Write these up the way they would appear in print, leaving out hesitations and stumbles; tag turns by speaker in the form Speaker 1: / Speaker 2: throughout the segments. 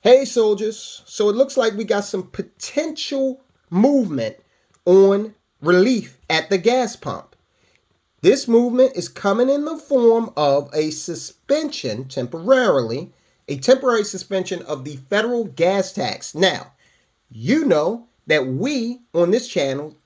Speaker 1: Hey, soldiers. So it looks like we got some potential movement on relief at the gas pump. This movement is coming in the form of a suspension temporarily, a temporary suspension of the federal gas tax. Now, you know that we on this channel,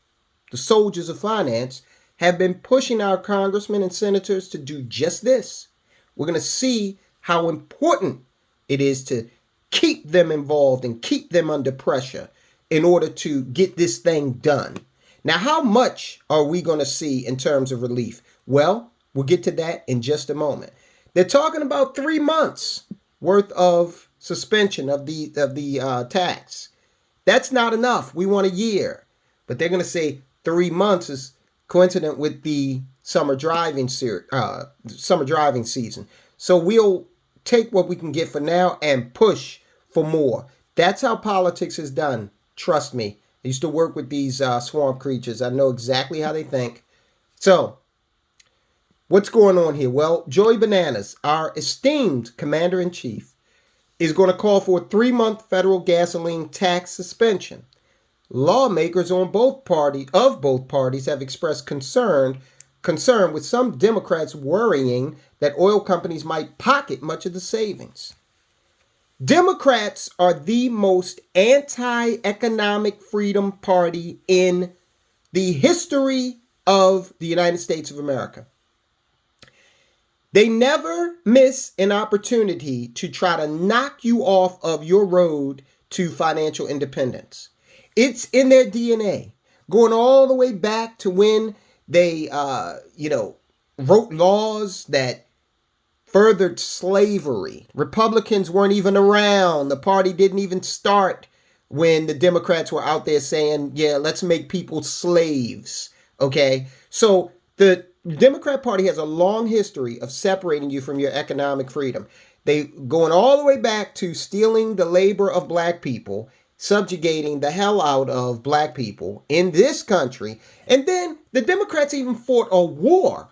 Speaker 1: the Soldiers of Finance, have been pushing our congressmen and senators to do just this. We're going to see how important it is to keep them involved and keep them under pressure in order to get this thing done. Now, how much are we going to see in terms of relief? Well, we'll get to that in just a moment. They're talking about 3 months worth of suspension of the tax. That's not enough. We want a year. But they're going to say 3 months is coincident with the summer driving season. So we'll take what we can get for now and push for more. That's how politics is done. Trust me. I used to work with these swamp creatures. I know exactly how they think. So, what's going on here? Well, Joey Bananas, our esteemed commander-in-chief, is going to call for a 3-month federal gasoline tax suspension. Lawmakers on both parties have expressed concern with some Democrats worrying that oil companies might pocket much of the savings. Democrats are the most anti-economic freedom party in the history of the United States of America. They never miss an opportunity to try to knock you off of your road to financial independence. It's in their DNA, going all the way back to when they, wrote laws that furthered slavery. Republicans weren't even around. The party didn't even start when the Democrats were out there saying, yeah, let's make people slaves. Okay? So the Democrat Party has a long history of separating you from your economic freedom. They going all the way back to stealing the labor of black people, subjugating the hell out of black people in this country. And then the Democrats even fought a war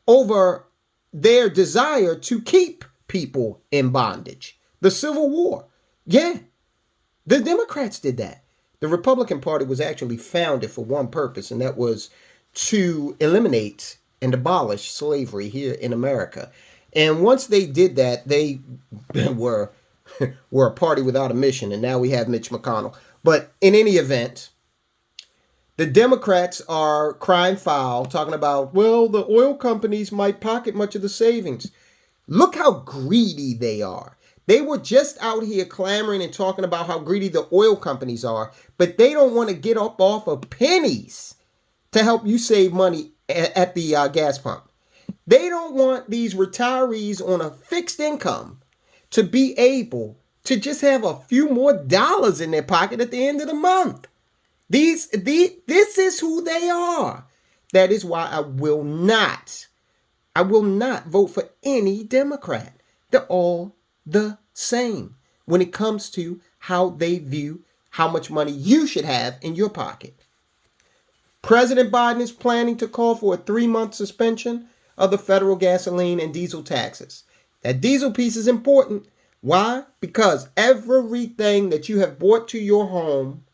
Speaker 1: over their desire to keep people in bondage. The Civil War. Yeah, the Democrats did that. The Republican Party was actually founded for one purpose, and that was to eliminate and abolish slavery here in America. And once they did that, they were a party without a mission, and now we have Mitch McConnell. But in any event, the Democrats are crying foul, talking about, well, the oil companies might pocket much of the savings. Look how greedy they are. They were just out here clamoring and talking about how greedy the oil companies are, but they don't want to get up off of pennies to help you save money at the gas pump. They don't want these retirees on a fixed income to be able to just have a few more dollars in their pocket at the end of the month. This is who they are. That is why I will not vote for any Democrat. They're all the same when it comes to how they view how much money you should have in your pocket. President Biden is planning to call for a 3-month suspension of the federal gasoline and diesel taxes. That diesel piece is important. Why? Because everything that you have brought to your home,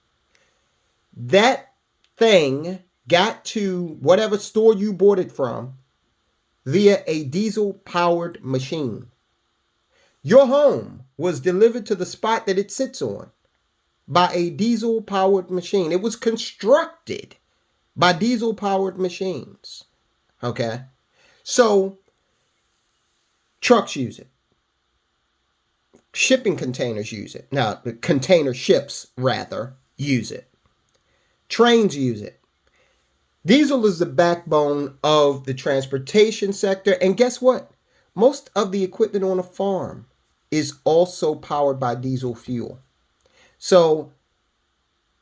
Speaker 1: that thing got to whatever store you bought it from via a diesel-powered machine. Your home was delivered to the spot that it sits on by a diesel-powered machine. It was constructed by diesel-powered machines. Okay? So, trucks use it. Shipping containers use it. Now, the container ships, rather, use it. Trains use it. Diesel is the backbone of the transportation sector. And guess what? Most of the equipment on a farm is also powered by diesel fuel. So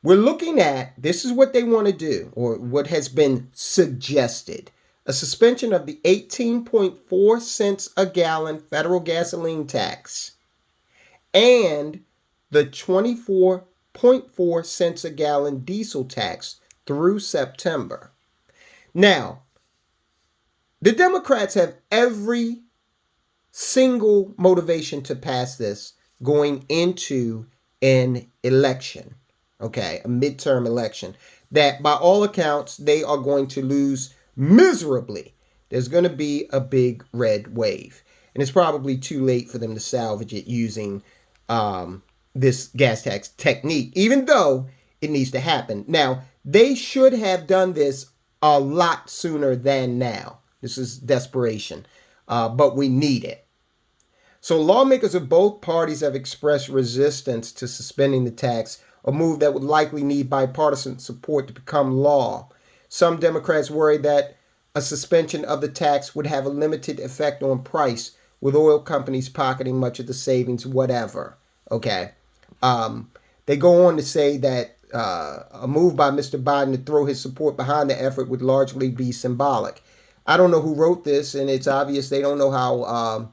Speaker 1: we're looking at, this is what they want to do, or what has been suggested, a suspension of the 18.4 cents a gallon federal gasoline tax and the 24.4 cents a gallon diesel tax through September. Now, the Democrats have every single motivation to pass this going into an election, okay, a midterm election, that by all accounts, they are going to lose miserably. There's going to be a big red wave. And it's probably too late for them to salvage it using this gas tax technique, even though it needs to happen. Now, they should have done this a lot sooner than now. This is desperation, but we need it. So lawmakers of both parties have expressed resistance to suspending the tax, a move that would likely need bipartisan support to become law. Some Democrats worry that a suspension of the tax would have a limited effect on price, with oil companies pocketing much of the savings, whatever. Okay. They go on to say that a move by Mr. Biden to throw his support behind the effort would largely be symbolic. I don't know who wrote this, and it's obvious they don't know how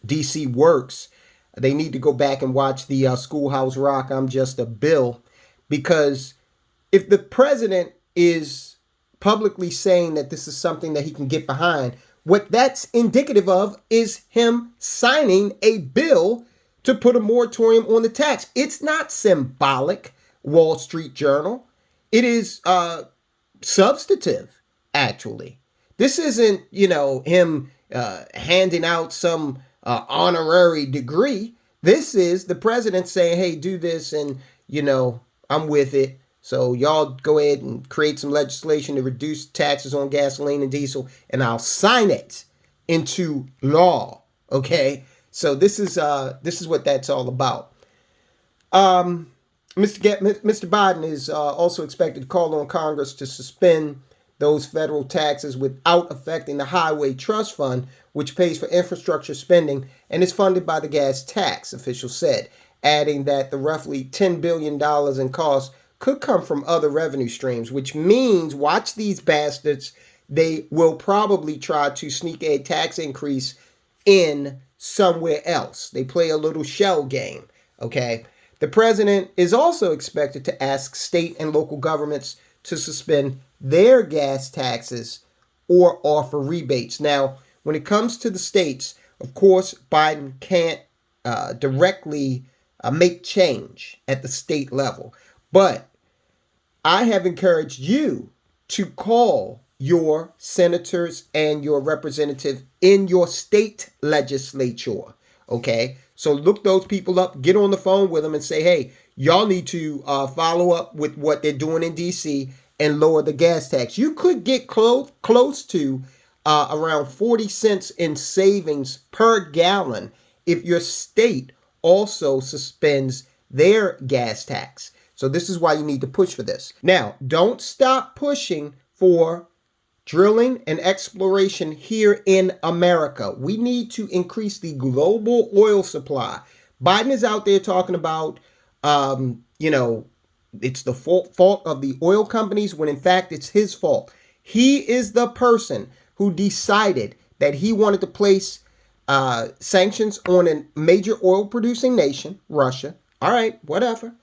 Speaker 1: DC works. They need to go back and watch the Schoolhouse Rock, I'm Just a Bill, because if the president is publicly saying that this is something that he can get behind, what that's indicative of is him signing a bill to put a moratorium on the tax. It's not symbolic, Wall Street Journal. It is substantive, actually. This isn't, him handing out some honorary degree. This is the president saying, hey, do this, and, I'm with it. So y'all go ahead and create some legislation to reduce taxes on gasoline and diesel, and I'll sign it into law. Okay? So this is what that's all about. Mr. Biden is also expected to call on Congress to suspend those federal taxes without affecting the Highway Trust Fund, which pays for infrastructure spending and is funded by the gas tax, officials said, adding that the roughly $10 billion in costs could come from other revenue streams, which means, watch these bastards, they will probably try to sneak a tax increase in somewhere else. They play a little shell game, okay? The president is also expected to ask state and local governments to suspend their gas taxes or offer rebates. Now, when it comes to the states, of course, Biden can't directly make change at the state level. But I have encouraged you to call your senators and your representative in your state legislature. Okay? So look those people up, get on the phone with them and say, hey, y'all need to follow up with what they're doing in D.C. and lower the gas tax. You could get close to around 40 cents in savings per gallon if your state also suspends their gas tax. So this is why you need to push for this. Now, don't stop pushing for drilling and exploration here in America. We need to increase the global oil supply. Biden is out there talking about, it's the fault of the oil companies when in fact it's his fault. He is the person who decided that he wanted to place sanctions on a major oil producing nation, Russia. All right, whatever.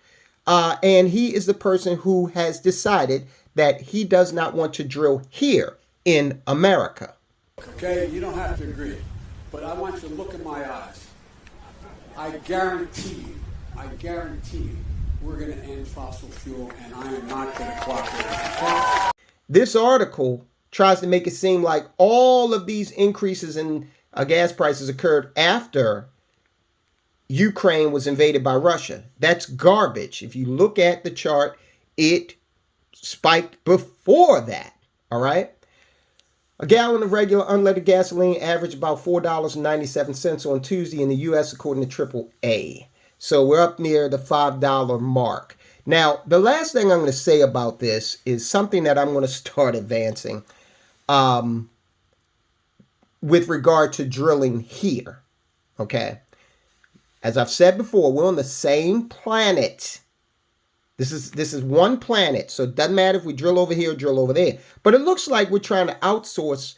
Speaker 1: And he is the person who has decided that he does not want to drill here in America.
Speaker 2: Okay, you don't have to agree, but I want you to look in my eyes. I guarantee you, we're going to end fossil fuel, and I am not going to cooperate. Okay?
Speaker 1: This article tries to make it seem like all of these increases in gas prices occurred after Ukraine was invaded by Russia. That's garbage. If you look at the chart, it spiked before that. All right. A gallon of regular unleaded gasoline averaged about $4.97 on Tuesday in the U.S., according to AAA. So we're up near the $5 mark. Now, the last thing I'm going to say about this is something that I'm going to start advancing with regard to drilling here. Okay. As I've said before, we're on the same planet. This is one planet, so it doesn't matter if we drill over here or drill over there. But it looks like we're trying to outsource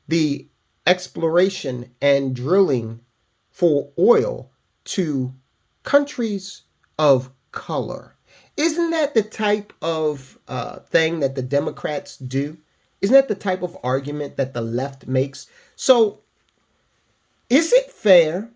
Speaker 1: the exploration and drilling for oil to countries of color. Isn't that the type of thing that the Democrats do? Isn't that the type of argument that the left makes? So, is it fair?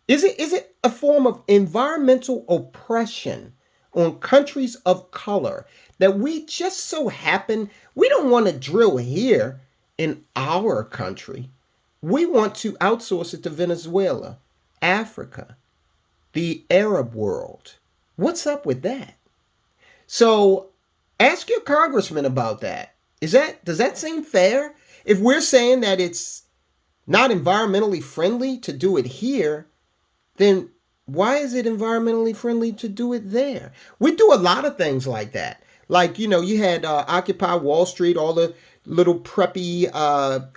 Speaker 1: Is it a form of environmental oppression on countries of color that we just so happen we don't want to drill here in our country. We want to outsource it to Venezuela, Africa, the Arab world. What's up with that? So ask your congressman about that. Does that seem fair? If we're saying that it's not environmentally friendly to do it here, then why is it environmentally friendly to do it there? We do a lot of things like that. Like, you had Occupy Wall Street, all the little preppy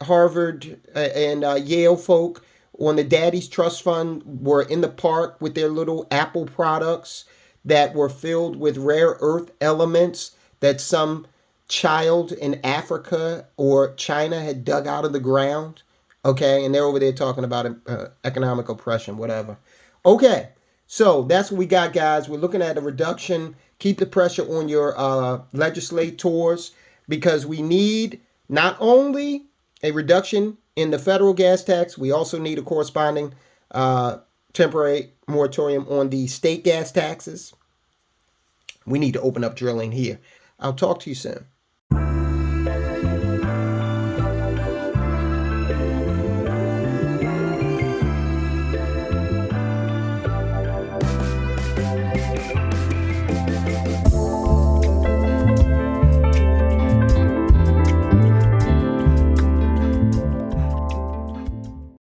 Speaker 1: Harvard and Yale folk on the Daddy's Trust Fund were in the park with their little Apple products that were filled with rare earth elements that some child in Africa or China had dug out of the ground. Okay, and they're over there talking about economic oppression, whatever. Okay, so that's what we got, guys. We're looking at a reduction. Keep the pressure on your legislators because we need not only a reduction in the federal gas tax, we also need a corresponding temporary moratorium on the state gas taxes. We need to open up drilling here. I'll talk to you soon.